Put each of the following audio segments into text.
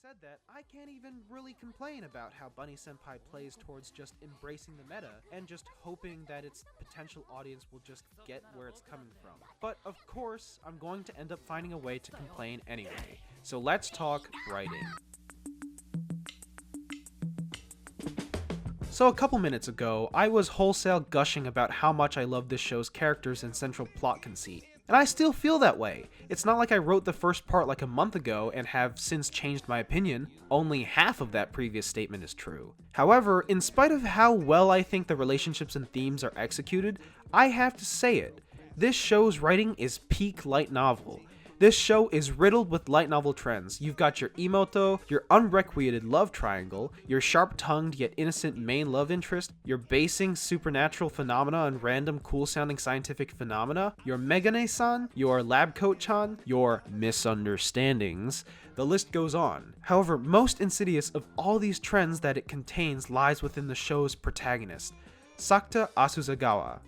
said that, I can't even really complain about how Bunny Senpai plays towards just embracing the meta and just hoping that its potential audience will just get where it's coming from. But of course, I'm going to end up finding a way to complain anyway. So let's talk writing. So a couple minutes ago, I was wholesale gushing about how much I love this show's characters and central plot conceit. And I still feel that way. It's not like I wrote the first part like a month ago and have since changed my opinion. Only half of that previous statement is true. However, in spite of how well I think the relationships and themes are executed, I have to say it. This show's writing is peak light novel. This show is riddled with light novel trends. You've got your emoto, your unrequited love triangle, your sharp-tongued yet innocent main love interest, your basing supernatural phenomena and random cool-sounding scientific phenomena, your Megane-san, your lab coat-chan, your misunderstandings. The list goes on. However, most insidious of all these trends that it contains lies within the show's protagonist, Sakata Asuzagawa.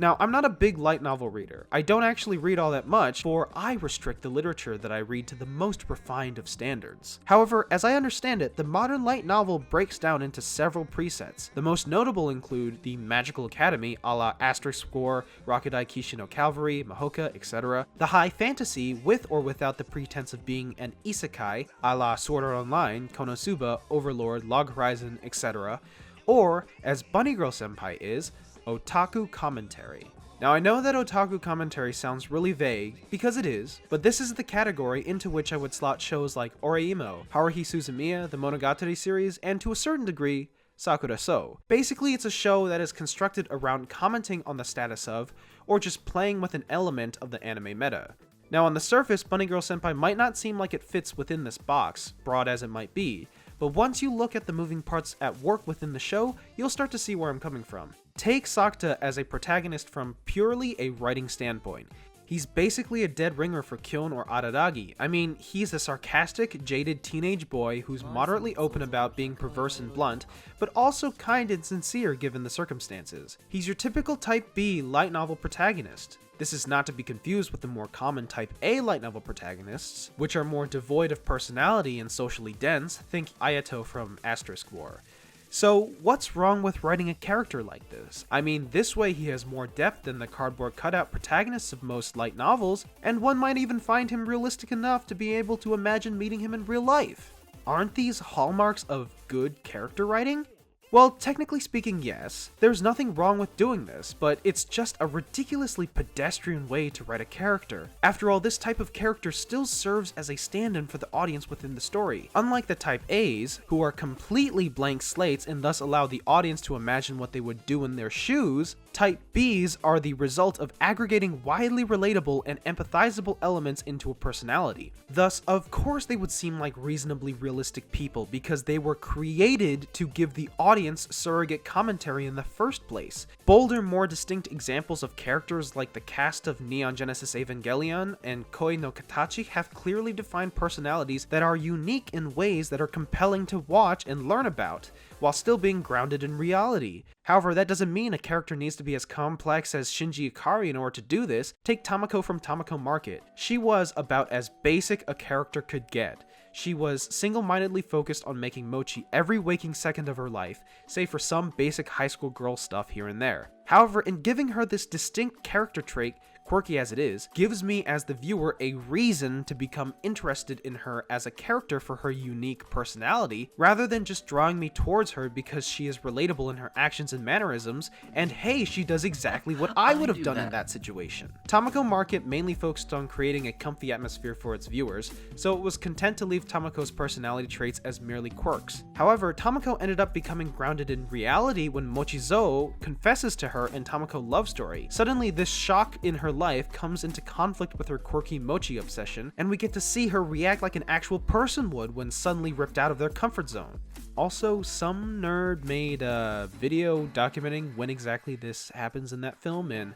Now, I'm not a big light novel reader. I don't actually read all that much, for I restrict the literature that I read to the most refined of standards. However, as I understand it, the modern light novel breaks down into several presets. The most notable include the Magical Academy a la Asterisk War, Rakudai Kishino Cavalry, Mahoka, etc. The high fantasy with or without the pretense of being an isekai a la Sword Art Online, Konosuba, Overlord, Log Horizon, etc. Or, as Bunny Girl Senpai is, otaku commentary. Now I know that otaku commentary sounds really vague, because it is, but this is the category into which I would slot shows like Oreimo, Haruhi Suzumiya, the Monogatari series, and to a certain degree, Sakura So. Basically, it's a show that is constructed around commenting on the status of, or just playing with an element of the anime meta. Now on the surface, Bunny Girl Senpai might not seem like it fits within this box, broad as it might be, but once you look at the moving parts at work within the show, you'll start to see where I'm coming from. Take Sakata as a protagonist from purely a writing standpoint. He's basically a dead ringer for Kyon or Araragi. I mean, he's a sarcastic, jaded teenage boy who's moderately open about being perverse and blunt, but also kind and sincere given the circumstances. He's your typical Type B light novel protagonist. This is not to be confused with the more common Type A light novel protagonists, which are more devoid of personality and socially dense, think Ayato from Asterisk War. So, what's wrong with writing a character like this? I mean, this way he has more depth than the cardboard cutout protagonists of most light novels, and one might even find him realistic enough to be able to imagine meeting him in real life. Aren't these hallmarks of good character writing? Well, technically speaking, yes. There's nothing wrong with doing this, but it's just a ridiculously pedestrian way to write a character. After all, this type of character still serves as a stand-in for the audience within the story. Unlike the Type A's, who are completely blank slates and thus allow the audience to imagine what they would do in their shoes, Type B's are the result of aggregating widely relatable and empathizable elements into a personality. Thus, of course they would seem like reasonably realistic people because they were created to give the audience surrogate commentary in the first place. Bolder, more distinct examples of characters like the cast of Neon Genesis Evangelion and Koi no Katachi have clearly defined personalities that are unique in ways that are compelling to watch and learn about, while still being grounded in reality. However, that doesn't mean a character needs to be as complex as Shinji Ikari in order to do this. Take Tamako from Tamako Market. She was about as basic a character could get. She was single-mindedly focused on making mochi every waking second of her life, save for some basic high school girl stuff here and there. However, in giving her this distinct character trait, quirky as it is, gives me as the viewer a reason to become interested in her as a character for her unique personality, rather than just drawing me towards her because she is relatable in her actions and mannerisms, and hey, she does exactly what I would have done in that situation. Tamako Market mainly focused on creating a comfy atmosphere for its viewers, so it was content to leave Tamako's personality traits as merely quirks. However, Tamako ended up becoming grounded in reality when Mochizo confesses to her in Tamako love story. Suddenly, this shock in her life comes into conflict with her quirky mochi obsession, and we get to see her react like an actual person would when suddenly ripped out of their comfort zone. Also, some nerd made a video documenting when exactly this happens in that film and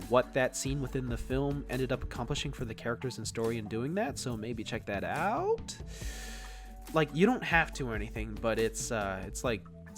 what that scene within the film ended up accomplishing for the characters and story in doing that, so maybe check that out. Like, you don't have to or anything, but it's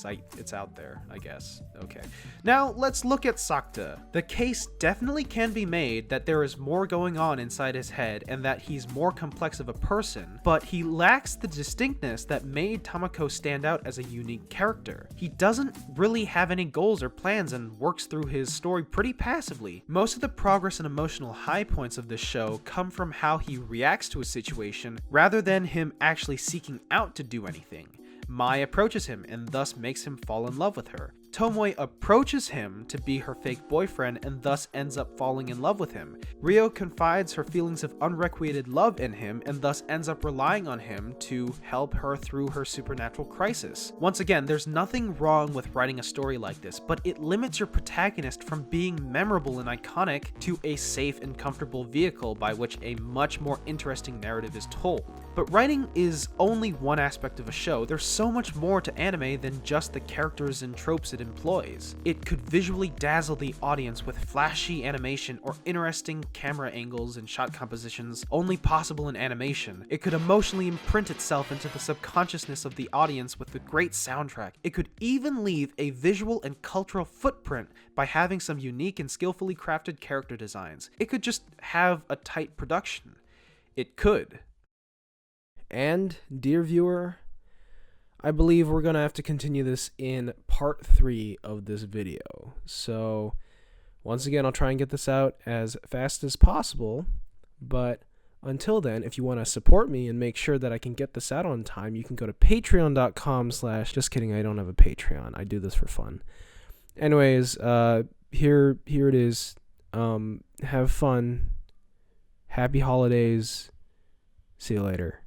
It's out there, I guess. Okay. Now, let's look at Sakta. The case definitely can be made that there is more going on inside his head and that he's more complex of a person, but he lacks the distinctness that made Tamako stand out as a unique character. He doesn't really have any goals or plans and works through his story pretty passively. Most of the progress and emotional high points of this show come from how he reacts to a situation rather than him actually seeking out to do anything. Mai approaches him and thus makes him fall in love with her. Tomoe approaches him to be her fake boyfriend and thus ends up falling in love with him. Ryo confides her feelings of unrequited love in him and thus ends up relying on him to help her through her supernatural crisis. Once again, there's nothing wrong with writing a story like this, but it limits your protagonist from being memorable and iconic to a safe and comfortable vehicle by which a much more interesting narrative is told. But writing is only one aspect of a show. There's so much more to anime than just the characters and tropes it employs. It could visually dazzle the audience with flashy animation or interesting camera angles and shot compositions only possible in animation. It could emotionally imprint itself into the subconsciousness of the audience with a great soundtrack. It could even leave a visual and cultural footprint by having some unique and skillfully crafted character designs. It could just have a tight production. It could. And, dear viewer, I believe we're going to have to continue this in part 3 of this video. So, once again, I'll try and get this out as fast as possible. But until then, if you want to support me and make sure that I can get this out on time, you can go to patreon.com/ just kidding, I don't have a Patreon. I do this for fun. Anyways, here it is. Have fun. Happy holidays. See you later.